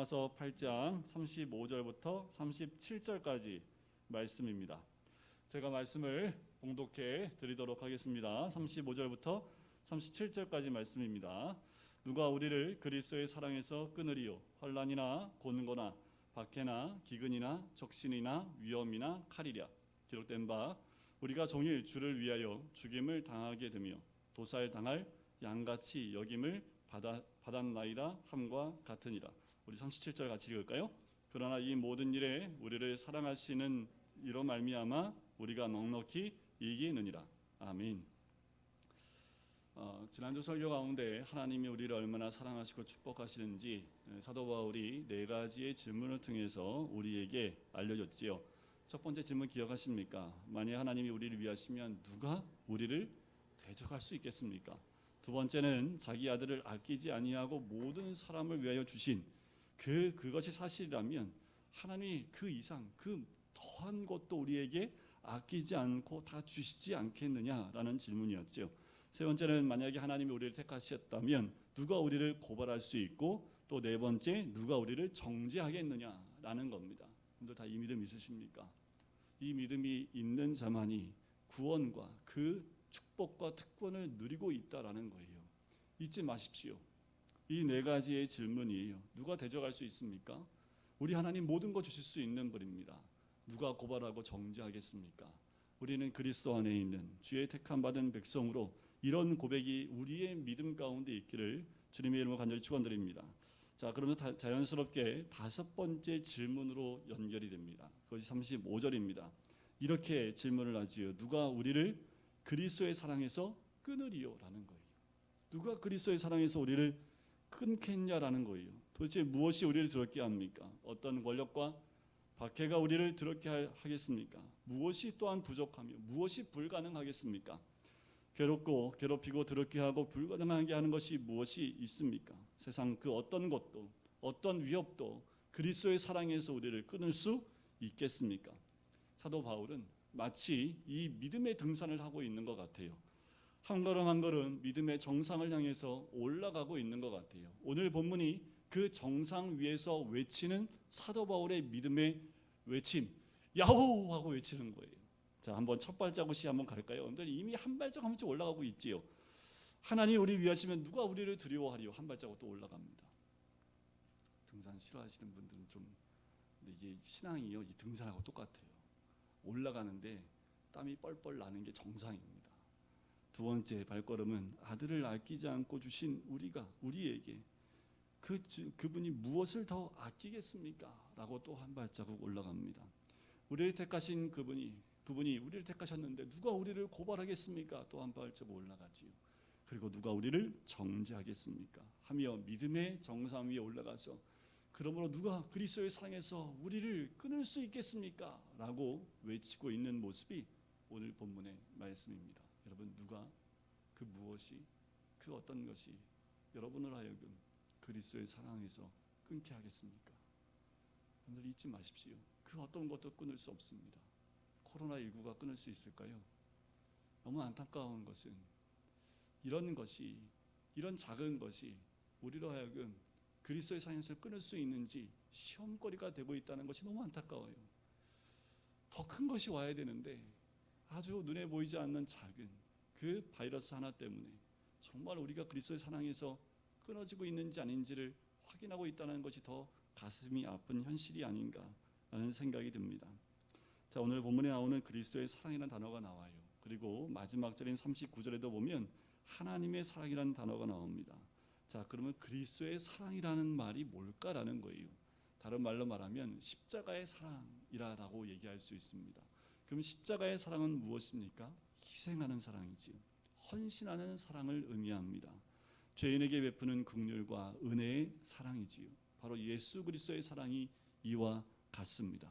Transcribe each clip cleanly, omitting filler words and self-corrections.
로마서 8장 35절부터 37절까지 말씀입니다. 제가 말씀을 봉독해 드리도록 하겠습니다. 35절부터 37절까지 말씀입니다. 누가 우리를 그리스도의 사랑에서 끊으리요? 환난이나 곤고나 박해나 기근이나 적신이나 위험이나 칼이랴. 기록된 바 우리가 종일 주를 위하여 죽임을 당하게 되며 도살당할 양같이 여김을 받았나이다 함과 같으니라. 우리 37절 같이 읽을까요? 그러나 이 모든 일에 우리를 사랑하시는 이로 말미암아 우리가 넉넉히 이기느니라. 아멘. 지난주 설교 가운데 하나님이 우리를 얼마나 사랑하시고 축복하시는지 사도 바울이 네 가지의 질문을 통해서 우리에게 알려줬지요. 첫 번째 질문 기억하십니까? 만약 하나님이 우리를 위하시면 누가 우리를 대적할 수 있겠습니까? 두 번째는 자기 아들을 아끼지 아니하고 모든 사람을 위하여 주신 그것이 사실이라면 하나님이 그 이상 그 더한 것도 우리에게 아끼지 않고 다 주시지 않겠느냐라는 질문이었죠. 세 번째는 만약에 하나님이 우리를 택하셨다면 누가 우리를 고발할 수 있고, 또 네 번째 누가 우리를 정죄하겠느냐라는 겁니다. 여러분들 다 이 믿음 있으십니까? 이 믿음이 있는 자만이 구원과 그 축복과 특권을 누리고 있다라는 거예요. 잊지 마십시오. 이 네 가지의 질문이에요. 누가 대적할 수 있습니까? 우리 하나님 모든 거 주실 수 있는 분입니다. 누가 고발하고 정죄하겠습니까? 우리는 그리스도 안에 있는 주의 택함 받은 백성으로 이런 고백이 우리의 믿음 가운데 있기를 주님의 이름으로 간절히 축원드립니다. 자, 그러면서 자연스럽게 다섯 번째 질문으로 연결이 됩니다. 그것이 35절입니다. 이렇게 질문을 하지요. 누가 우리를 그리스도의 사랑에서 끊으리요? 라는 거예요. 누가 그리스도의 사랑에서 우리를 끊겠냐라는 거예요. 도대체 무엇이 우리를 더럽게 합니까? 어떤 권력과 박해가 우리를 더럽게 하겠습니까? 무엇이 또한 부족하며 무엇이 불가능하겠습니까? 괴롭고 괴롭히고 더럽게 하고 불가능하게 하는 것이 무엇이 있습니까? 세상 그 어떤 것도 어떤 위협도 그리스도의 사랑에서 우리를 끊을 수 있겠습니까? 사도 바울은 마치 이 믿음의 등산을 하고 있는 것 같아요. 한 걸음 한 걸음 믿음의 정상을 향해서 올라가고 있는 것 같아요. 오늘 본문이 그 정상 위에서 외치는 사도 바울의 믿음의 외침, 야호 하고 외치는 거예요. 자, 한번 첫 발자국이 한번 갈까요? 여러분들 이미 한 발자국 한 번씩 올라가고 있지요. 하나님 우리 위하시면 누가 우리를 두려워하리요? 한 발자국 또 올라갑니다. 등산 싫어하시는 분들은 좀, 근데 이게 신앙이요, 이 등산하고 똑같아요. 올라가는데 땀이 뻘뻘 나는 게 정상입니다. 두 번째 발걸음은 아들을 아끼지 않고 주신 우리에게 그분이 무엇을 더 아끼겠습니까? 라고 또 한 발자국 올라갑니다. 우리를 택하신 그분이 우리를 택하셨는데 누가 우리를 고발하겠습니까? 또 한 발자국 올라가지요. 그리고 누가 우리를 정죄하겠습니까? 하며 믿음의 정상 위에 올라가서 그러므로 누가 그리스도의 사랑에서 우리를 끊을 수 있겠습니까? 라고 외치고 있는 모습이 오늘 본문의 말씀입니다. 여러분, 누가 그 무엇이 그 어떤 것이 여러분을 하여금 그리스도의 사랑에서 끊게 하겠습니까? 여러분들 잊지 마십시오. 그 어떤 것도 끊을 수 없습니다. 코로나19가 끊을 수 있을까요? 너무 안타까운 것은 이런 작은 것이 우리로 하여금 그리스도의 사랑에서 끊을 수 있는지 시험거리가 되고 있다는 것이 너무 안타까워요. 더 큰 것이 와야 되는데 아주 눈에 보이지 않는 작은 그 바이러스 하나 때문에 정말 우리가 그리스도의 사랑에서 끊어지고 있는지 아닌지를 확인하고 있다는 것이 더 가슴이 아픈 현실이 아닌가라는 생각이 듭니다. 자, 오늘 본문에 나오는 그리스도의 사랑이라는 단어가 나와요. 그리고 마지막 절인 39절에도 보면 하나님의 사랑이라는 단어가 나옵니다. 자, 그러면 그리스도의 사랑이라는 말이 뭘까라는 거예요. 다른 말로 말하면 십자가의 사랑이라고 얘기할 수 있습니다. 그럼 십자가의 사랑은 무엇입니까? 희생하는 사랑이지요. 헌신하는 사랑을 의미합니다. 죄인에게 베푸는 긍휼과 은혜의 사랑이지요. 바로 예수 그리스도의 사랑이 이와 같습니다.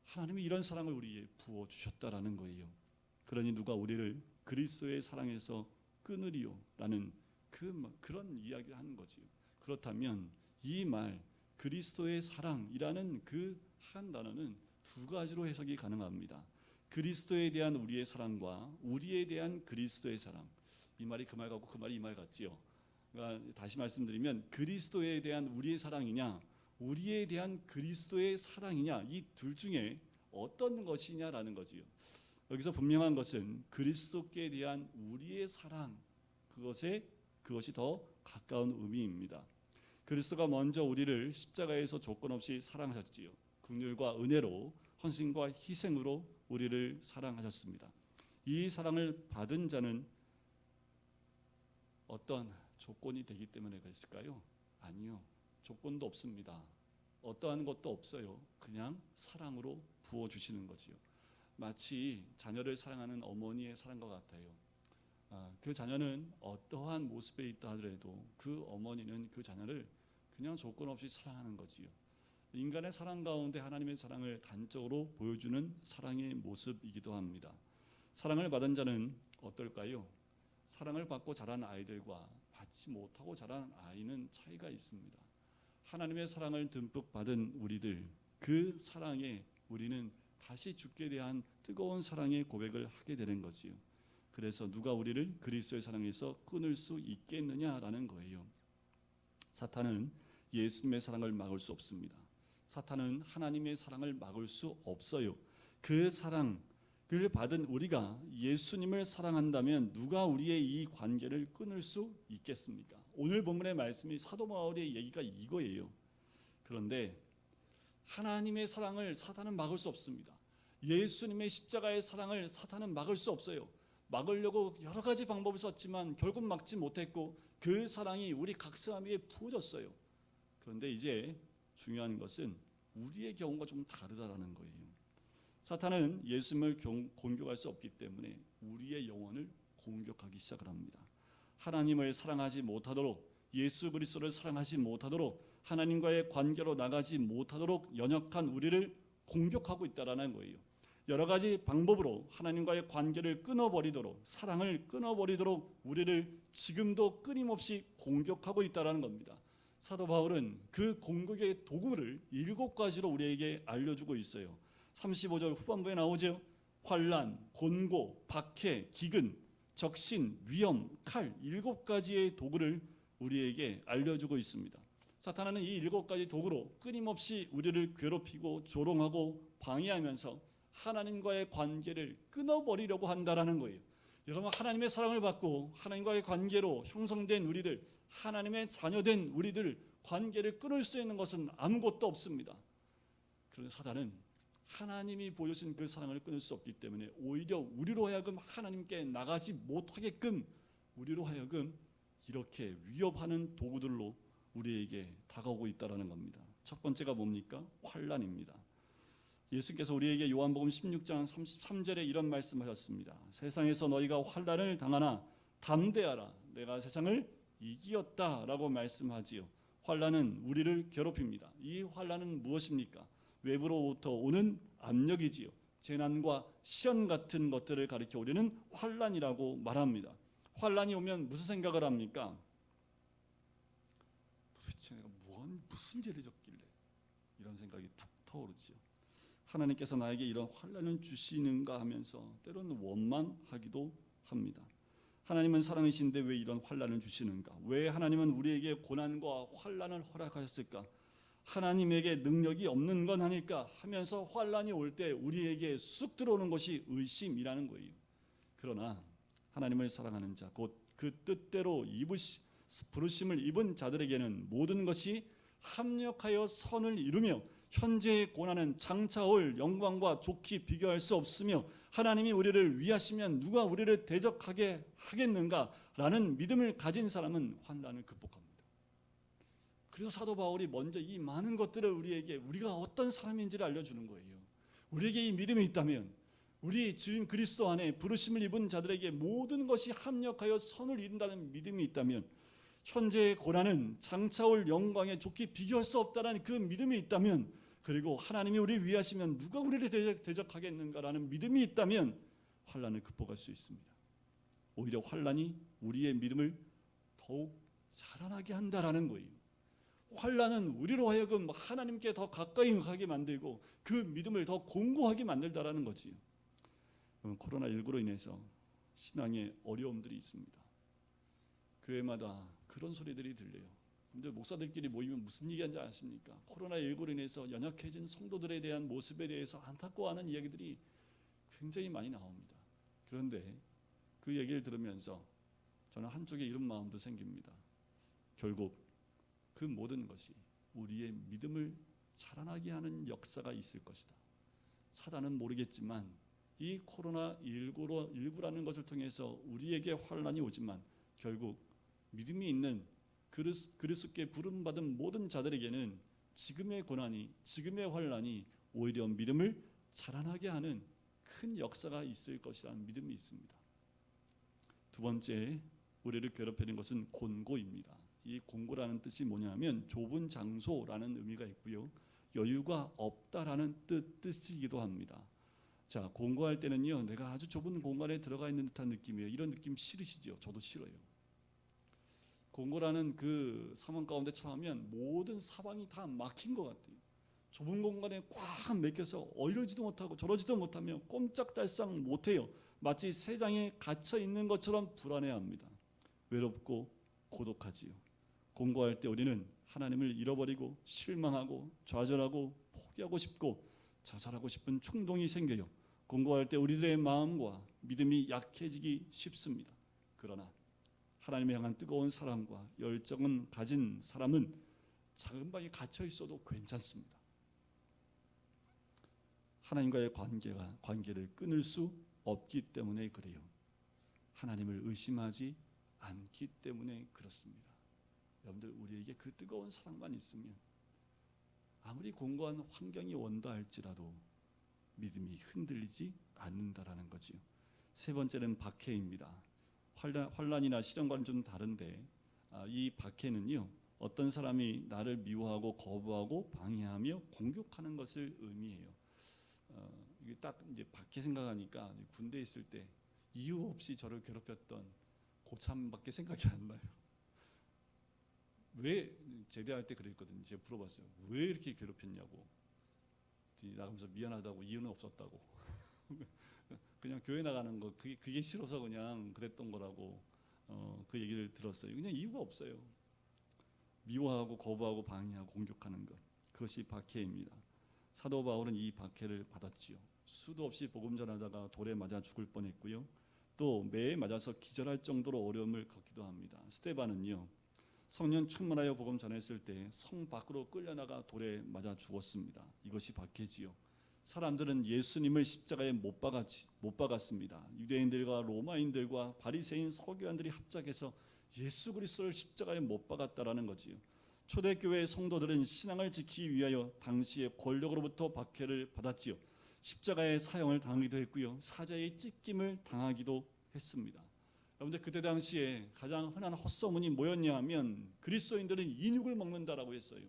하나님이 이런 사랑을 우리에게 부어주셨다라는 거예요. 그러니 누가 우리를 그리스도의 사랑에서 끊으리요? 라는 그런 이야기를 하는 거지요. 그렇다면 이 말 그리스도의 사랑이라는 그 한 단어는 두 가지로 해석이 가능합니다. 그리스도에 대한 우리의 사랑과 우리에 대한 그리스도의 사랑. 이 말이 그 말 같고 그 말이 이 말 같지요. 그러니까 다시 말씀드리면 그리스도에 대한 우리의 사랑이냐, 우리에 대한 그리스도의 사랑이냐, 이 둘 중에 어떤 것이냐라는 거지요. 여기서 분명한 것은 그리스도께 대한 우리의 사랑, 그것이 더 가까운 의미입니다. 그리스도가 먼저 우리를 십자가에서 조건 없이 사랑하셨지요. 긍휼과 은혜로, 헌신과 희생으로 우리를 사랑하셨습니다. 이 사랑을 받은 자는 어떤 조건이 되기 때문에 그랬을까요? 아니요, 조건도 없습니다. 어떠한 것도 없어요. 그냥 사랑으로 부어주시는 거지요. 마치 자녀를 사랑하는 어머니의 사랑과 같아요. 그 자녀는 어떠한 모습에 있다 하더라도 그 어머니는 그 자녀를 그냥 조건 없이 사랑하는 거지요. 인간의 사랑 가운데 하나님의 사랑을 단적으로 보여주는 사랑의 모습이기도 합니다. 사랑을 받은 자는 어떨까요? 사랑을 받고 자란 아이들과 받지 못하고 자란 아이는 차이가 있습니다. 하나님의 사랑을 듬뿍 받은 우리들, 그 사랑에 우리는 다시 주께 대한 뜨거운 사랑의 고백을 하게 되는 거지요. 그래서 누가 우리를 그리스도의 사랑에서 끊을 수 있겠느냐라는 거예요. 사탄은 예수님의 사랑을 막을 수 없습니다. 사탄은 하나님의 사랑을 막을 수 없어요. 그 사랑을 받은 우리가 예수님을 사랑한다면 누가 우리의 이 관계를 끊을 수 있겠습니까? 오늘 본문의 말씀이 사도 바울의 얘기가 이거예요. 그런데 하나님의 사랑을 사탄은 막을 수 없습니다. 예수님의 십자가의 사랑을 사탄은 막을 수 없어요. 막으려고 여러 가지 방법을 썼지만 결국 막지 못했고 그 사랑이 우리 각사람 위에 부어졌어요. 그런데 이제 중요한 것은 우리의 경우가 좀 다르다라는 거예요. 사탄은 예수님을 공격할 수 없기 때문에 우리의 영혼을 공격하기 시작을 합니다. 하나님을 사랑하지 못하도록, 예수 그리스도를 사랑하지 못하도록, 하나님과의 관계로 나가지 못하도록 연약한 우리를 공격하고 있다라는 거예요. 여러 가지 방법으로 하나님과의 관계를 끊어버리도록, 사랑을 끊어버리도록 우리를 지금도 끊임없이 공격하고 있다라는 겁니다. 사도 바울은 그 공격의 도구를 7가지로 우리에게 알려주고 있어요. 35절 후반부에 나오죠. 환난, 곤고, 박해, 기근, 적신, 위험, 칼, 7가지의 도구를 우리에게 알려주고 있습니다. 사탄은 이 7가지 도구로 끊임없이 우리를 괴롭히고 조롱하고 방해하면서 하나님과의 관계를 끊어버리려고 한다라는 거예요. 여러분, 하나님의 사랑을 받고 하나님과의 관계로 형성된 우리들, 하나님의 자녀된 우리들 관계를 끊을 수 있는 것은 아무것도 없습니다. 그런데 사탄은 하나님이 보여주신 그 사랑을 끊을 수 없기 때문에 오히려 우리로 하여금 하나님께 나가지 못하게끔 우리로 하여금 이렇게 위협하는 도구들로 우리에게 다가오고 있다는 겁니다. 첫 번째가 뭡니까? 환난입니다. 예수께서 우리에게 요한복음 16장 33절에 이런 말씀하셨습니다. 세상에서 너희가 환난을 당하나 담대하라, 내가 세상을 이기었다라고 말씀하지요. 환난은 우리를 괴롭힙니다. 이 환난은 무엇입니까? 외부로부터 오는 압력이지요. 재난과 시험 같은 것들을 가리켜 우리는 환난이라고 말합니다. 환난이 오면 무슨 생각을 합니까? 도대체 내가 무슨 죄를 졌길래 이런 생각이 툭 떠오르지요. 하나님께서 나에게 이런 환난을 주시는가 하면서 때로는 원망하기도 합니다. 하나님은 사랑이신데 왜 이런 환난을 주시는가? 왜 하나님은 우리에게 고난과 환난을 허락하셨을까? 하나님에게 능력이 없는 건 아닐까 하면서 환난이 올 때 우리에게 쑥 들어오는 것이 의심이라는 거예요. 그러나 하나님을 사랑하는 자, 곧 그 뜻대로 부르심을 입은 자들에게는 모든 것이 합력하여 선을 이루며 현재의 고난은 장차 올 영광과 좋게 비교할 수 없으며 하나님이 우리를 위하시면 누가 우리를 대적하게 하겠는가라는 믿음을 가진 사람은 환난을 극복합니다. 그래서 사도 바울이 먼저 이 많은 것들을 우리가 어떤 사람인지를 알려주는 거예요. 우리에게 이 믿음이 있다면, 우리 주인 그리스도 안에 부르심을 입은 자들에게 모든 것이 합력하여 선을 이룬다는 믿음이 있다면, 현재의 고난은 장차 올 영광에 좋게 비교할 수 없다는 그 믿음이 있다면, 그리고 하나님이 우리를 위하시면 누가 우리를 대적하겠는가라는 믿음이 있다면 환난을 극복할 수 있습니다. 오히려 환난이 우리의 믿음을 더욱 자라나게 한다라는 거예요. 환난은 우리로 하여금 하나님께 더 가까이 가게 만들고 그 믿음을 더 공고하게 만들다라는 거지요. 코로나19로 인해서 신앙에 어려움들이 있습니다. 교회마다 그런 소리들이 들려요. 근데 목사들끼리 모이면 무슨 얘기하는지 아십니까? 코로나19로 인해서 연약해진 성도들에 대한 모습에 대해서 안타까워하는 이야기들이 굉장히 많이 나옵니다. 그런데 그 얘기를 들으면서 저는 한쪽에 이런 마음도 생깁니다. 결국 그 모든 것이 우리의 믿음을 자라나게 하는 역사가 있을 것이다. 사단은 모르겠지만 이 코로나19라는 것을 통해서 우리에게 환난이 오지만 결국 믿음이 있는 그리스도께 부름받은 모든 자들에게는 지금의 고난이, 지금의 환난이 오히려 믿음을 자라나게 하는 큰 역사가 있을 것이라는 믿음이 있습니다. 두 번째, 우리를 괴롭히는 것은 곤고입니다. 이 곤고라는 뜻이 뭐냐면 좁은 장소라는 의미가 있고요, 여유가 없다라는 뜻이기도 합니다. 자, 곤고할 때는요, 내가 아주 좁은 공간에 들어가 있는 듯한 느낌이에요. 이런 느낌 싫으시죠? 저도 싫어요. 곤고라는 그 상황 가운데 처하면 모든 사방이 다 막힌 것 같아요. 좁은 공간에 꽉 맥혀서 이러지도 못하고 저러지도 못하며 꼼짝달싹 못해요. 마치 세상에 갇혀 있는 것처럼 불안해합니다. 외롭고 고독하지요. 곤고할 때 우리는 하나님을 잃어버리고 실망하고 좌절하고 포기하고 싶고 자살하고 싶은 충동이 생겨요. 곤고할 때 우리들의 마음과 믿음이 약해지기 쉽습니다. 그러나 하나님을 향한 뜨거운 사랑과 열정을 가진 사람은 작은 방에 갇혀 있어도 괜찮습니다. 하나님과의 관계를 끊을 수 없기 때문에 그래요. 하나님을 의심하지 않기 때문에 그렇습니다. 여러분들, 우리에게 그 뜨거운 사랑만 있으면 아무리 공고한 환경이 온다 할지라도 믿음이 흔들리지 않는다라는 거지요. 세 번째는 박해입니다. 환난이나 시련과는 좀 다른데 이 박해는요, 어떤 사람이 나를 미워하고 거부하고 방해하며 공격하는 것을 의미해요. 이게 딱 이제 박해 생각하니까 군대에 있을 때 이유 없이 저를 괴롭혔던 고참밖에 생각이 안 나요. 왜 제대할 때 그랬거든요. 제가 물어봤어요. 왜 이렇게 괴롭혔냐고. 나가면서 미안하다고, 이유는 없었다고. 그냥 교회 나가는 거 그게 싫어서 그냥 그랬던 거라고 그 얘기를 들었어요. 그냥 이유가 없어요. 미워하고 거부하고 방해하고 공격하는 것, 그것이 박해입니다. 사도 바울은 이 박해를 받았지요. 수도 없이 복음 전하다가 돌에 맞아 죽을 뻔했고요, 또 매에 맞아서 기절할 정도로 어려움을 겪기도 합니다. 스데반은요, 성령 충만하여 복음 전했을 때 성 밖으로 끌려나가 돌에 맞아 죽었습니다. 이것이 박해지요. 사람들은 예수님을 십자가에 못 박았습니다. 유대인들과 로마인들과 바리새인 서기관들이 합작해서 예수 그리스도를 십자가에 못 박았다라는 거지요. 초대교회 성도들은 신앙을 지키기 위하여 당시의 권력으로부터 박해를 받았지요. 십자가의 사형을 당하기도 했고요, 사자의 찢김을 당하기도 했습니다. 여러분들, 그때 당시에 가장 흔한 헛소문이 뭐였냐 하면 그리스도인들은 인육을 먹는다라고 했어요.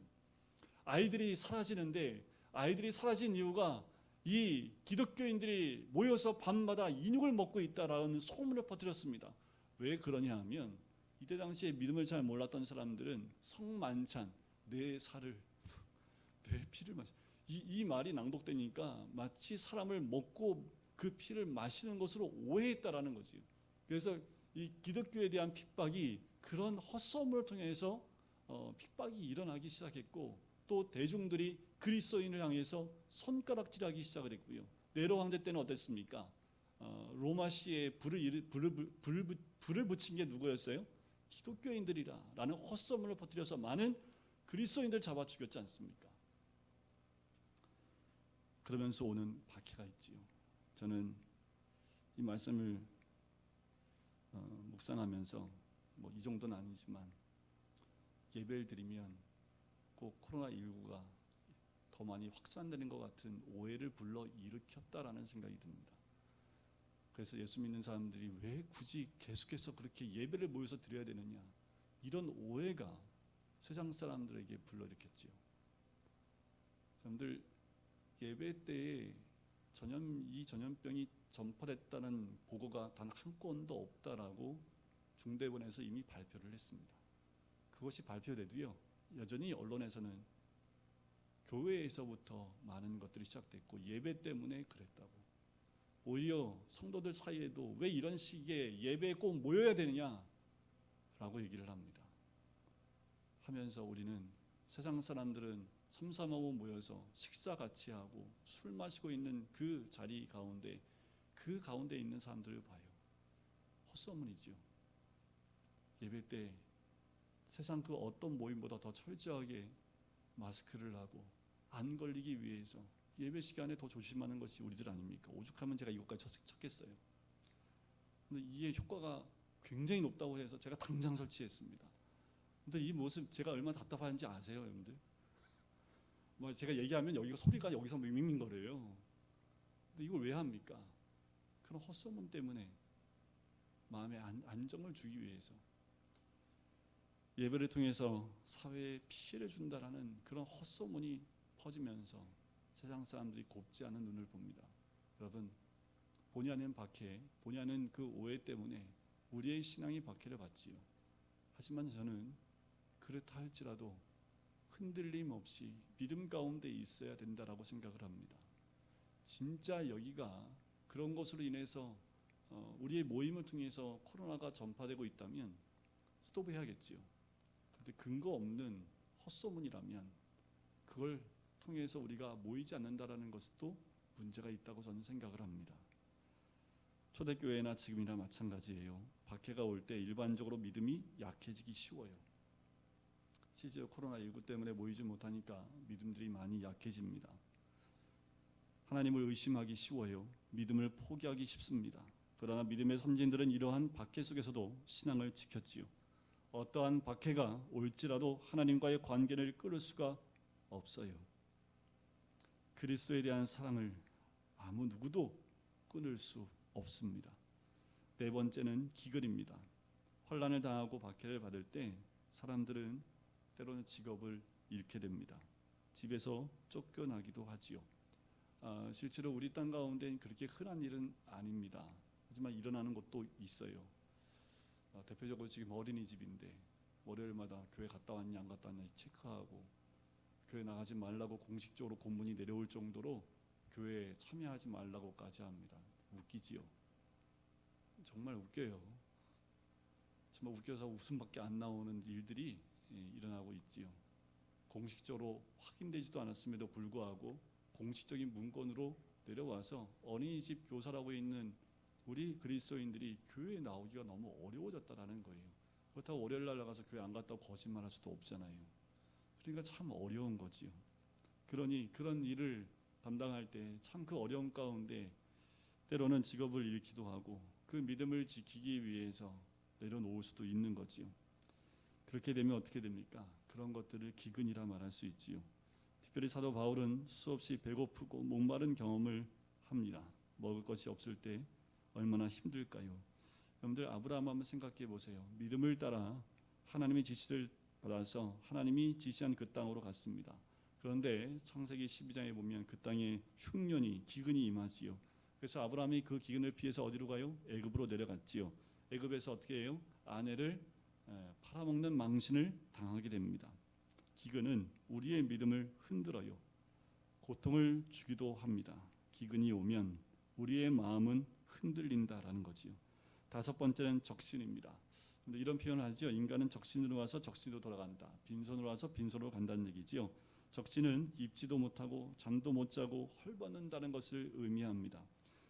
아이들이 사라지는데, 아이들이 사라진 이유가 이 기독교인들이 모여서 밤마다 인육을 먹고 있다라는 소문을 퍼뜨렸습니다. 왜 그러냐 하면 이때 당시에 믿음을 잘 몰랐던 사람들은 성만찬, 내 살을 내 피를 마시, 이 말이 낭독되니까 마치 사람을 먹고 그 피를 마시는 것으로 오해했다라는 거지. 그래서 이 기독교에 대한 핍박이 그런 헛소문을 통해서 핍박이 일어나기 시작했고, 또 대중들이 그리스도인을 향해서 손가락질하기 시작을 했고요. 네로 황제 때는 어땠습니까? 로마시에 불을 붙인 게 누구였어요? 기독교인들이라는 헛소문을 퍼뜨려서 많은 그리스도인들 잡아 죽였지 않습니까? 그러면서 오는 박해가 있지요. 저는 이 말씀을 묵상하면서 이 정도는 아니지만 예배를 드리면 꼭 코로나19가 더 많이 확산되는 것 같은 오해를 불러 일으켰다라는 생각이 듭니다. 그래서 예수 믿는 사람들이 왜 굳이 계속해서 그렇게 예배를 모여서 드려야 되느냐, 이런 오해가 세상 사람들에게 불러일으켰지요. 여러분들, 예배 때에 이 전염병이 전파됐다는 보고가 단 한 건도 없다라고 중대본에서 이미 발표를 했습니다. 그것이 발표돼도요, 여전히 언론에서는 교회에서부터 많은 것들이 시작됐고 예배 때문에 그랬다고, 오히려 성도들 사이에도 왜 이런 시기에 예배에 꼭 모여야 되느냐라고 얘기를 합니다. 하면서 우리는 세상 사람들은 삼삼오오 모여서 식사 같이 하고 술 마시고 있는 그 자리 가운데 그 가운데 있는 사람들을 봐요. 헛소문이지요. 예배 때 세상 그 어떤 모임보다 더 철저하게 마스크를 하고 안 걸리기 위해서 예배 시간에 더 조심하는 것이 우리들 아닙니까? 오죽하면 제가 이것까지 찾겠어요. 근데 이게 효과가 굉장히 높다고 해서 제가 당장 설치했습니다. 근데 이 모습 제가 얼마나 답답한지 아세요, 여러분들? 뭐 제가 얘기하면 여기가 소리가 여기서 밍밍거려요. 근데 이걸 왜 합니까? 그런 헛소문 때문에 마음에 안정을 주기 위해서 예배를 통해서 사회에 피해를 준다라는 그런 헛소문이 퍼지면서 세상 사람들이 곱지 않은 눈을 봅니다. 여러분, 본의 아닌 박해, 본의 아닌 그 오해 때문에 우리의 신앙이 박해를 받지요. 하지만 저는 그렇다 할지라도 흔들림 없이 믿음 가운데 있어야 된다라고 생각을 합니다. 진짜 여기가 그런 것으로 인해서 우리의 모임을 통해서 코로나가 전파되고 있다면 스톱해야겠지요. 그런데 근거 없는 헛소문이라면 그걸 통해서 우리가 모이지 않는다라는 것도 문제가 있다고 저는 생각을 합니다. 초대교회나 지금이나 마찬가지예요. 박해가 올 때 일반적으로 믿음이 약해지기 쉬워요. 실제로 코로나19 때문에 모이지 못하니까 믿음들이 많이 약해집니다. 하나님을 의심하기 쉬워요. 믿음을 포기하기 쉽습니다. 그러나 믿음의 선진들은 이러한 박해 속에서도 신앙을 지켰지요. 어떠한 박해가 올지라도 하나님과의 관계를 끊을 수가 없어요. 그리스도에 대한 사랑을 아무 누구도 끊을 수 없습니다. 네 번째는 기근입니다. 환난을 당하고 박해를 받을 때 사람들은 때로는 직업을 잃게 됩니다. 집에서 쫓겨나기도 하지요. 실제로 우리 땅 가운데는 그렇게 흔한 일은 아닙니다. 하지만 일어나는 것도 있어요. 대표적으로 지금 어린이집인데 월요일마다 교회 갔다 왔냐 안 갔다 왔냐 체크하고 교회 나가지 말라고 공식적으로 공문이 내려올 정도로 교회에 참여하지 말라고까지 합니다. 웃기지요. 정말 웃겨요. 정말 웃겨서 웃음밖에 안 나오는 일들이 일어나고 있지요. 공식적으로 확인되지도 않았음에도 불구하고 공식적인 문건으로 내려와서 어린이집 교사라고 있는 우리 그리스도인들이 교회에 나오기가 너무 어려워졌다라는 거예요. 그렇다고 월요일 날 나가서 교회 안 갔다고 거짓말할 수도 없잖아요. 그러니까 참 어려운 거지요. 그러니 그런 일을 담당할 때 참 그 어려운 가운데 때로는 직업을 잃기도 하고 그 믿음을 지키기 위해서 내려놓을 수도 있는 거지요. 그렇게 되면 어떻게 됩니까? 그런 것들을 기근이라 말할 수 있지요. 특별히 사도 바울은 수없이 배고프고 목마른 경험을 합니다. 먹을 것이 없을 때 얼마나 힘들까요? 여러분들 아브라함 한번 생각해 보세요. 믿음을 따라 하나님의 지시를 받아서 하나님이 지시한 그 땅으로 갔습니다. 그런데 창세기 12장에 보면 그 땅에 흉년이 기근이 임하지요. 그래서 아브라함이 그 기근을 피해서 어디로 가요? 애굽으로 내려갔지요. 애굽에서 어떻게 해요? 아내를 팔아먹는 망신을 당하게 됩니다. 기근은 우리의 믿음을 흔들어요. 고통을 주기도 합니다. 기근이 오면 우리의 마음은 흔들린다라는 거지요. 다섯 번째는 적신입니다. 이런 표현을 하죠. 인간은 적신으로 와서 적신으로 돌아간다. 빈손으로 와서 빈손으로 간다는 얘기지요. 적신은 입지도 못하고 잠도 못 자고 헐벗는다는 것을 의미합니다.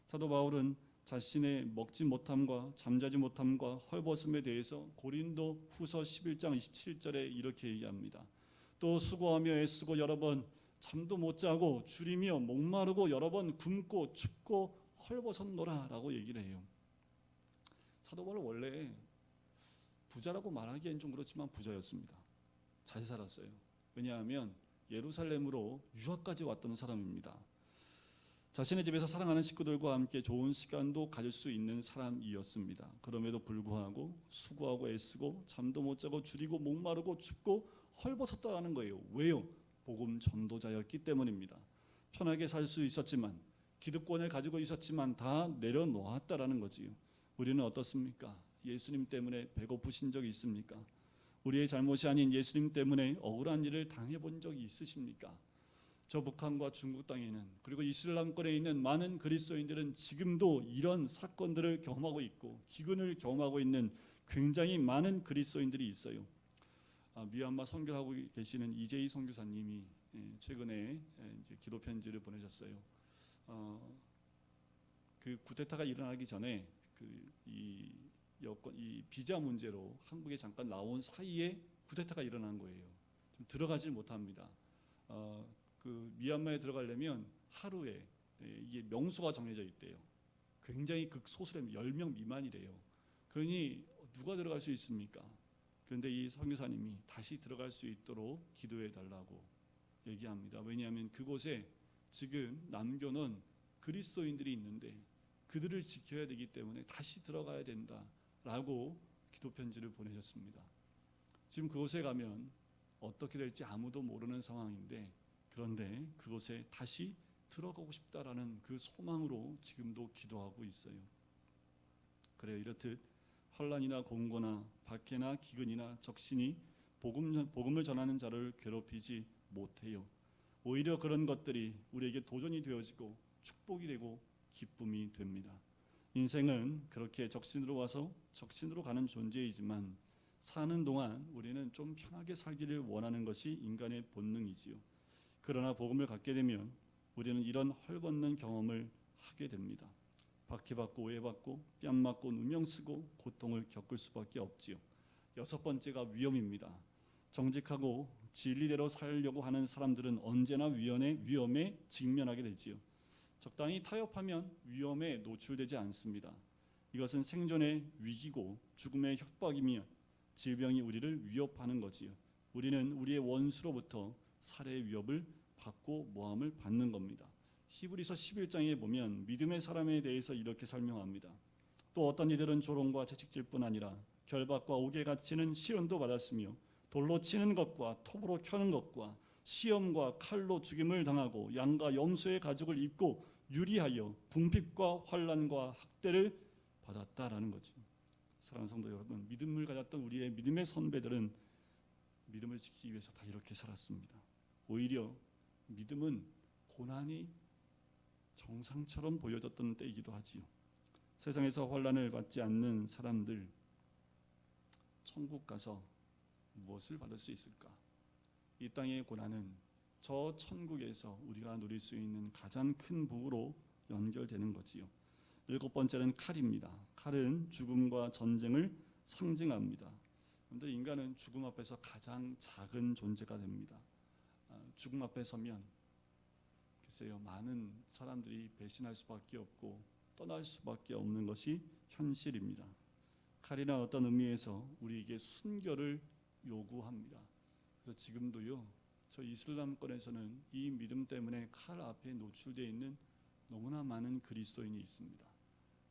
사도 바울은 자신의 먹지 못함과 잠자지 못함과 헐벗음에 대해서 고린도 후서 11장 27절에 이렇게 얘기합니다. 또 수고하며 애쓰고 여러 번 잠도 못 자고 줄이며 목마르고 여러 번 굶고 춥고 헐벗었노라 라고 얘기를 해요. 사도 바울은 원래 부자라고 말하기엔 좀 그렇지만 부자였습니다. 잘 살았어요. 왜냐하면 예루살렘으로 유학까지 왔던 사람입니다. 자신의 집에서 사랑하는 식구들과 함께 좋은 시간도 가질 수 있는 사람이었습니다. 그럼에도 불구하고 수고하고 애쓰고 잠도 못 자고 줄이고 목마르고 춥고 헐벗었다라는 거예요. 왜요? 복음 전도자였기 때문입니다. 편하게 살 수 있었지만 기득권을 가지고 있었지만 다 내려놓았다라는 거지요. 우리는 어떻습니까? 예수님 때문에 배고프신 적이 있습니까? 우리의 잘못이 아닌 예수님 때문에 억울한 일을 당해본 적이 있으십니까? 저 북한과 중국 땅에는 그리고 이슬람권에 있는 많은 그리스도인들은 지금도 이런 사건들을 경험하고 있고 기근을 경험하고 있는 굉장히 많은 그리스도인들이 있어요. 미얀마 선교하고 계시는 이재희 선교사님이 최근에 이제 기도 편지를 보내셨어요. 그 쿠데타가 일어나기 전에 이 비자 문제로 한국에 잠깐 나온 사이에 쿠데타가 일어난 거예요. 좀 들어가질 못합니다. 그 미얀마에 들어가려면 하루에 이게 명수가 정해져 있대요. 굉장히 극소수라면 10명 미만이래요. 그러니 누가 들어갈 수 있습니까? 그런데 이 선교사님이 다시 들어갈 수 있도록 기도해 달라고 얘기합니다. 왜냐하면 그곳에 지금 남겨놓은 그리스도인들이 있는데 그들을 지켜야 되기 때문에 다시 들어가야 된다라고 기도 편지를 보내셨습니다. 지금 그곳에 가면 어떻게 될지 아무도 모르는 상황인데, 그런데 그곳에 다시 들어가고 싶다라는 그 소망으로 지금도 기도하고 있어요. 그래요. 이렇듯 환난이나 공고나 박해나 기근이나 적신이 복음을 전하는 자를 괴롭히지 못해요. 오히려 그런 것들이 우리에게 도전이 되어지고 축복이 되고 기쁨이 됩니다. 인생은 그렇게 적신으로 와서 적신으로 가는 존재이지만 사는 동안 우리는 좀 편하게 살기를 원하는 것이 인간의 본능이지요. 그러나 복음을 갖게 되면 우리는 이런 헐벗는 경험을 하게 됩니다. 박해받고 오해받고 뺨맞고 누명 쓰고 고통을 겪을 수밖에 없지요. 6번째가 위험입니다. 정직하고 진리대로 살려고 하는 사람들은 언제나 위험에 직면하게 되지요. 적당히 타협하면 위험에 노출되지 않습니다. 이것은 생존의 위기고 죽음의 협박이며 질병이 우리를 위협하는 거지요. 우리는 우리의 원수로부터 살해의 위협을 받고 모함을 받는 겁니다. 히브리서 11장에 보면 믿음의 사람에 대해서 이렇게 설명합니다. 또 어떤 이들은 조롱과 채찍질 뿐 아니라 결박과 옥에 갇히는 시련도 받았으며 돌로 치는 것과 톱으로 켜는 것과 시험과 칼로 죽임을 당하고 양과 염소의 가죽을 입고 유리하여 궁핍과 환난과 학대를 받았다라는 거죠. 사랑하는 성도 여러분, 믿음을 가졌던 우리의 믿음의 선배들은 믿음을 지키기 위해서 다 이렇게 살았습니다. 오히려 믿음은 고난이 정상처럼 보여졌던 때이기도 하지요. 세상에서 환난을 받지 않는 사람들, 천국 가서 무엇을 받을 수 있을까? 이 땅의 고난은 저 천국에서 우리가 누릴 수 있는 가장 큰 복으로 연결되는 거지요. 7번째는 칼입니다. 칼은 죽음과 전쟁을 상징합니다. 그런데 인간은 죽음 앞에서 가장 작은 존재가 됩니다. 죽음 앞에 서면 글쎄요, 많은 사람들이 배신할 수밖에 없고 떠날 수밖에 없는 것이 현실입니다. 칼이나 어떤 의미에서 우리에게 순결을 요구합니다. 그래서 지금도요, 저 이슬람권에서는 이 믿음 때문에 칼 앞에 노출되어 있는 너무나 많은 그리스도인이 있습니다.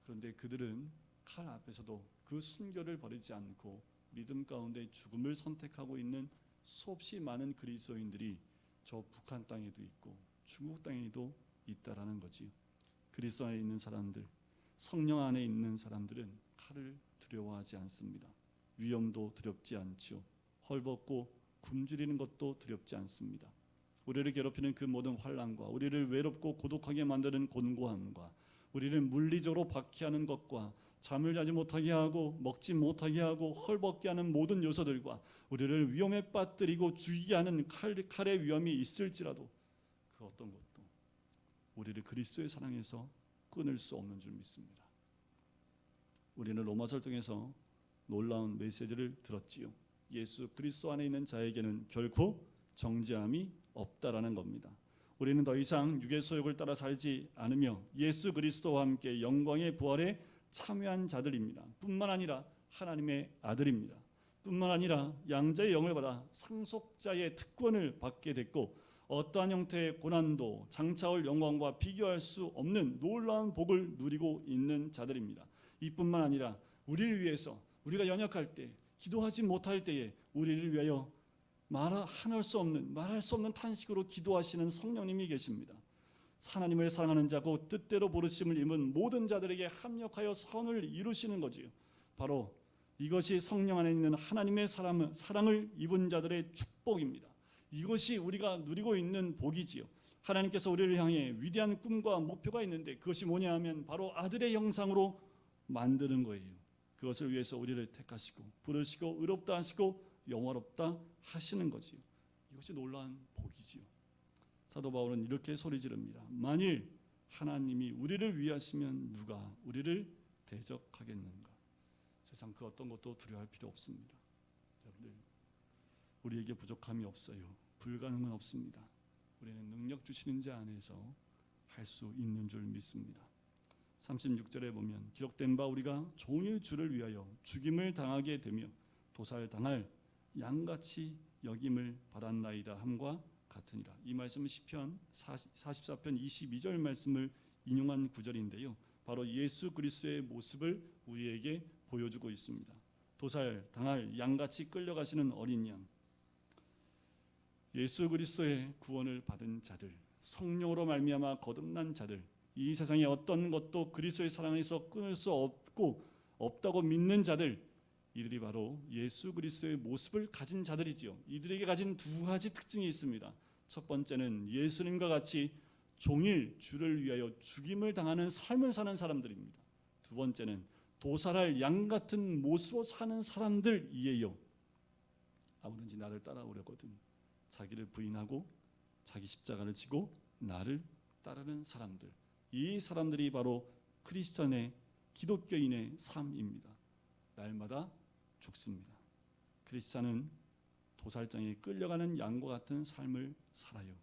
그런데 그들은 칼 앞에서도 그 순결을 버리지 않고 믿음 가운데 죽음을 선택하고 있는 수없이 많은 그리스도인들이 저 북한 땅에도 있고 중국 땅에도 있다라는 거지요. 그리스도 안에 있는 사람들, 성령 안에 있는 사람들은 칼을 두려워하지 않습니다. 위험도 두렵지 않죠. 헐벗고 굶주리는 것도 두렵지 않습니다. 우리를 괴롭히는 그 모든 환난과 우리를 외롭고 고독하게 만드는 곤고함과 우리를 물리적으로 박해하는 것과 잠을 자지 못하게 하고 먹지 못하게 하고 헐벗게 하는 모든 요소들과 우리를 위험에 빠뜨리고 죽이게 하는 칼의 위험이 있을지라도 그 어떤 것도 우리를 그리스도의 사랑에서 끊을 수 없는 줄 믿습니다. 우리는 로마서를 통해서 놀라운 메시지를 들었지요. 예수 그리스도 안에 있는 자에게는 결코 정죄함이 없다라는 겁니다. 우리는 더 이상 육의 소욕을 따라 살지 않으며 예수 그리스도와 함께 영광의 부활에 참여한 자들입니다. 뿐만 아니라 하나님의 아들입니다. 뿐만 아니라 양자의 영을 받아 상속자의 특권을 받게 됐고 어떠한 형태의 고난도 장차올 영광과 비교할 수 없는 놀라운 복을 누리고 있는 자들입니다. 이뿐만 아니라 우리를 위해서 우리가 연약할 때 기도하지 못할 때에 우리를 위하여 말할 수 없는 탄식으로 기도하시는 성령님이 계십니다. 하나님을 사랑하는 자고 뜻대로 부르심을 입은 모든 자들에게 합력하여 선을 이루시는 거지요. 바로 이것이 성령 안에 있는 하나님의 사랑을 입은 자들의 축복입니다. 이것이 우리가 누리고 있는 복이지요. 하나님께서 우리를 향해 위대한 꿈과 목표가 있는데 그것이 뭐냐 하면 바로 아들의 형상으로 만드는 거예요. 그것을 위해서 우리를 택하시고 부르시고 의롭다 하시고 영화롭다 하시는 거지요. 이것이 놀라운 복이지요. 사도 바울은 이렇게 소리 지릅니다. 만일 하나님이 우리를 위하시면 누가 우리를 대적하겠는가? 세상 그 어떤 것도 두려워할 필요 없습니다. 여러분들, 우리에게 부족함이 없어요. 불가능은 없습니다. 우리는 능력 주시는 자 안에서 할 수 있는 줄 믿습니다. 36절에 보면 기록된 바 우리가 종일 주를 위하여 죽임을 당하게 되며 도살당할 양같이 여김을 받았나이다 함과 같으니라. 이 말씀은 시편 44편 22절 말씀을 인용한 구절인데요. 바로 예수 그리스도의 모습을 우리에게 보여주고 있습니다. 도살당할 양같이 끌려가시는 어린 양, 예수 그리스도의 구원을 받은 자들, 성령으로 말미암아 거듭난 자들, 이 세상에 어떤 것도 그리스도의 사랑에서 끊을 수 없다고 믿는 자들, 이들이 바로 예수 그리스도의 모습을 가진 자들이지요. 이들에게 가진 두 가지 특징이 있습니다. 첫 번째는 예수님과 같이 종일 주를 위하여 죽임을 당하는 삶을 사는 사람들입니다. 두 번째는 도살할 양 같은 모습으로 사는 사람들이에요. 아무든지 나를 따라오려거든 자기를 부인하고 자기 십자가를 지고 나를 따르는 사람들, 이 사람들이 바로 크리스천의 기독교인의 삶입니다. 날마다 죽습니다. 크리스천은 도살장에 끌려가는 양과 같은 삶을 살아요.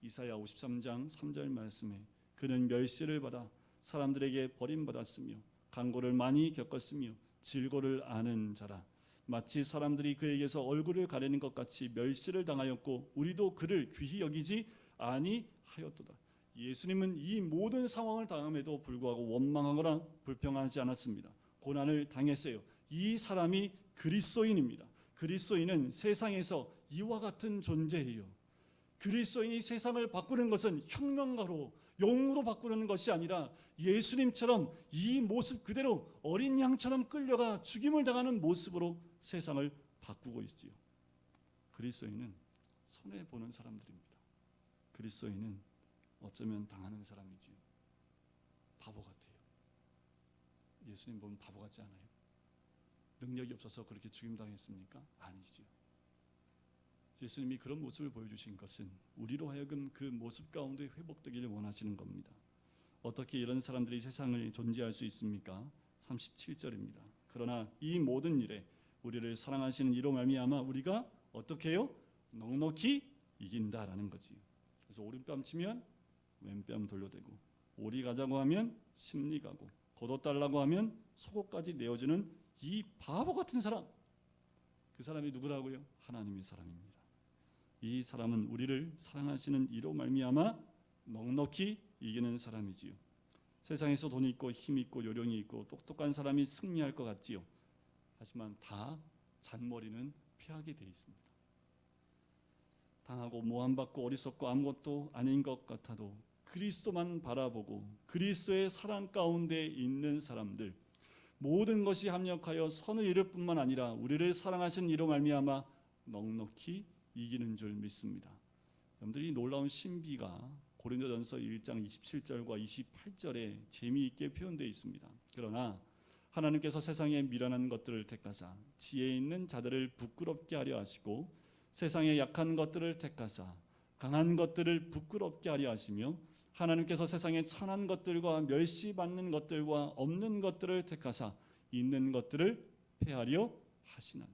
이사야 53장 3절 말씀에 그는 멸시를 받아 사람들에게 버림받았으며 강고를 많이 겪었으며 질고를 아는 자라. 마치 사람들이 그에게서 얼굴을 가리는 것 같이 멸시를 당하였고 우리도 그를 귀히 여기지 아니하였도다. 예수님은 이 모든 상황을 당함에도 불구하고 원망하거나 불평하지 않았습니다. 고난을 당했어요. 이 사람이 그리스도인입니다. 그리스도인은 세상에서 이와 같은 존재예요. 그리스도인이 세상을 바꾸는 것은 혁명가로 영으로 바꾸는 것이 아니라 예수님처럼 이 모습 그대로 어린 양처럼 끌려가 죽임을 당하는 모습으로 세상을 바꾸고 있지요. 그리스도인은 손해보는 사람들입니다. 그리스도인은 어쩌면 당하는 사람이지요. 바보 같아요. 예수님 보면 바보 같지 않아요? 능력이 없어서 그렇게 죽임당했습니까? 아니지요. 예수님이 그런 모습을 보여주신 것은 우리로 하여금 그 모습 가운데 회복되기를 원하시는 겁니다. 어떻게 이런 사람들이 세상을 존재할 수 있습니까? 37절입니다. 그러나 이 모든 일에 우리를 사랑하시는 이로 말미암아 우리가 어떻게 해요? 넉넉히 이긴다라는 거지. 그래서 오른뺨 치면 왼뺨 돌려대고, 오리 가자고 하면 심리 가고, 겉옷 달라고 하면 속옷까지 내어주는 이 바보 같은 사람, 그 사람이 누구라고요? 하나님의 사람입니다. 이 사람은 우리를 사랑하시는 이로 말미암아 넉넉히 이기는 사람이지요. 세상에서 돈 있고 힘 있고 요령이 있고 똑똑한 사람이 승리할 것 같지요. 하지만 다 잔머리는 피하게 돼 있습니다. 당하고 모함받고 어리석고 아무것도 아닌 것 같아도 그리스도만 바라보고 그리스도의 사랑 가운데 있는 사람들, 모든 것이 합력하여 선을 이룰 뿐만 아니라 우리를 사랑하신 이로 말미암아 넉넉히 이기는 줄 믿습니다. 여러분들이 놀라운 신비가 고린도전서 1장 27절과 28절에 재미있게 표현되어 있습니다. 그러나 하나님께서 세상의 미련한 것들을 택하사 지혜 있는 자들을 부끄럽게 하려 하시고 세상의 약한 것들을 택하사 강한 것들을 부끄럽게 하려 하시며 하나님께서 세상의 천한 것들과 멸시받는 것들과 없는 것들을 택하사 있는 것들을 폐하려 하시나니.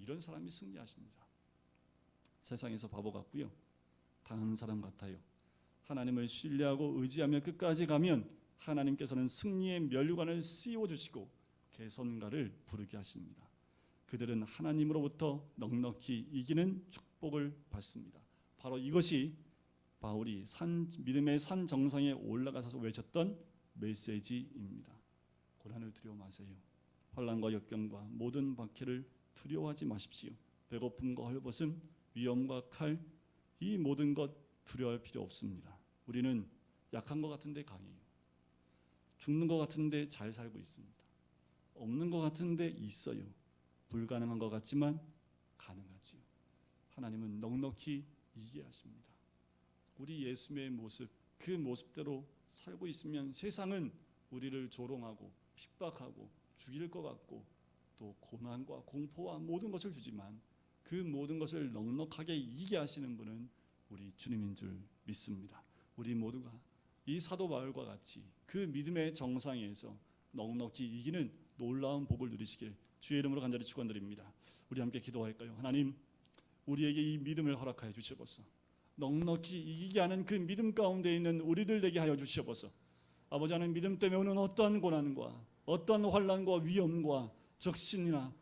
이런 사람이 승리하십니다. 세상에서 바보 같고요, 당한 사람 같아요. 하나님을 신뢰하고 의지하며 끝까지 가면 하나님께서는 승리의 면류관을 씌워주시고 개선가를 부르게 하십니다. 그들은 하나님으로부터 넉넉히 이기는 축복을 받습니다. 바로 이것이 바울이 믿음의 산 정상에 올라가서 외쳤던 메시지입니다. 고난을 두려워 마세요. 환난과 역경과 모든 박해를 두려워하지 마십시오. 배고픔과 헐벗음, 위험과 칼, 이 모든 것 두려워할 필요 없습니다. 우리는 약한 것 같은데 강해요. 죽는 것 같은데 잘 살고 있습니다. 없는 것 같은데 있어요. 불가능한 것 같지만 가능하지요. 하나님은 넉넉히 이기게 하십니다. 우리 예수님의 모습, 그 모습대로 살고 있으면 세상은 우리를 조롱하고 핍박하고 죽일 것 같고 또 고난과 공포와 모든 것을 주지만 그 모든 것을 넉넉하게 이기게 하시는 분은 우리 주님인 줄 믿습니다. 우리 모두가 이 사도 바울과 같이 그 믿음의 정상에서 넉넉히 이기는 놀라운 복을 누리시길 주의 이름으로 간절히 축원드립니다. 우리 함께 기도할까요? 하나님, 우리에게 이 믿음을 허락하여 주시옵소서. 넉넉히 이기게 하는 그 믿음 가운데 있는 우리들 되게 하여 주시옵소서. 아버지 하나님, 믿음 때문에 오는 어떠한 고난과 어떠한 환난과 위험과 적신이나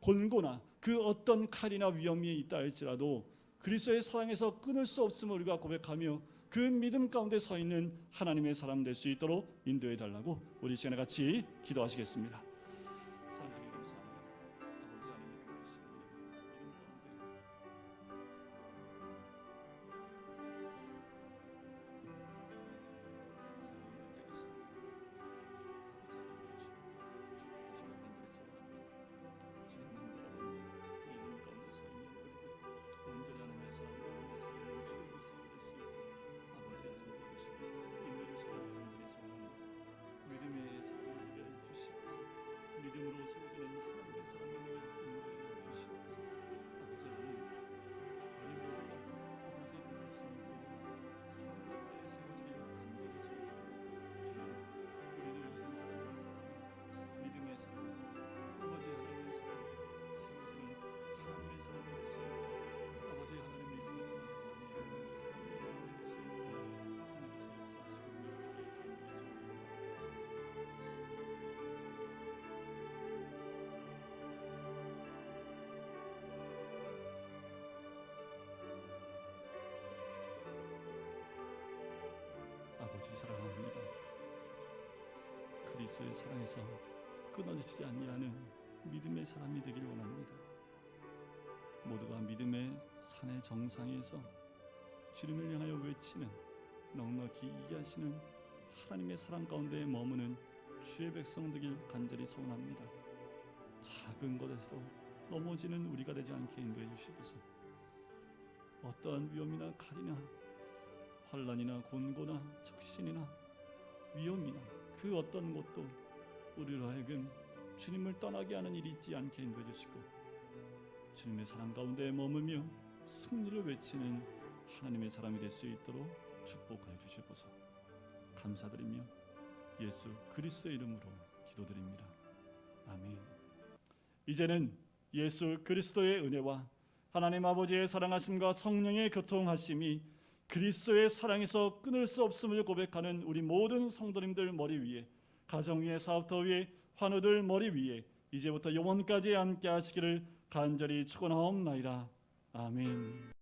곤고나 그 어떤 칼이나 위험이 있다 할지라도 그리스도의 사랑에서 끊을 수 없음을 우리가 고백하며 그 믿음 가운데 서 있는 하나님의 사람 될 수 있도록 인도해 달라고 우리 시간에 같이 기도하시겠습니다. 사랑하는 감사합니다. 아버지 하나님의 그 크신 믿음 가운데 믿음으로 세워지는 하나님의 사람이 되게 인도해 주시옵소서. 아버지 하나님, 우리 모두가 아버지의 그 크신 은혜와 사랑 가운데 세워지길 간절히 소원합니다. 주님, 우리들 한 사람 한 사람이 믿음의 사람, 아버지 하나님의 사람 세워지는 하나님의 사람이 될 수 있도록 아버지 하나님 믿음을 통하여서 하나님의 사람이 될 수 있도록 성령께서 역사하시고 인도하시길 간절히 소원합니다. 아버지 사랑합니다. 그리스도의 사랑에서 끊어지지 아니하는 믿음의 사람이 되길 원합니다. 모두가 믿음의 산의 정상에서 주님을 향하여 외치는 넉넉히 이기게 하시는 하나님의 사랑 가운데 머무는 주의 백성 되길 간절히 소원합니다. 작은 것에서도 넘어지는 우리가 되지 않게 인도해 주시옵소서. 어떠한 위험이나 칼이나 환난이나 곤고나 적신이나 위험이나 그 어떤 것도 우리로 하여금 주님을 떠나게 하는 일이 있지 않게 인도해 주시고 주님의 사랑 가운데 머무며 승리를 외치는 하나님의 사람이 될 수 있도록 축복하여 주시옵소서. 감사드리며 예수 그리스도의 이름으로 기도드립니다. 아멘. 이제는 예수 그리스도의 은혜와 하나님 아버지의 사랑하심과 성령의 교통하심이 그리스도의 사랑에서 끊을 수 없음을 고백하는 우리 모든 성도님들 머리 위에, 가정 위에, 사업터 위에, 환우들 머리 위에 이제부터 영원까지 함께 하시기를 간절히 축원하옵나이다. 아멘.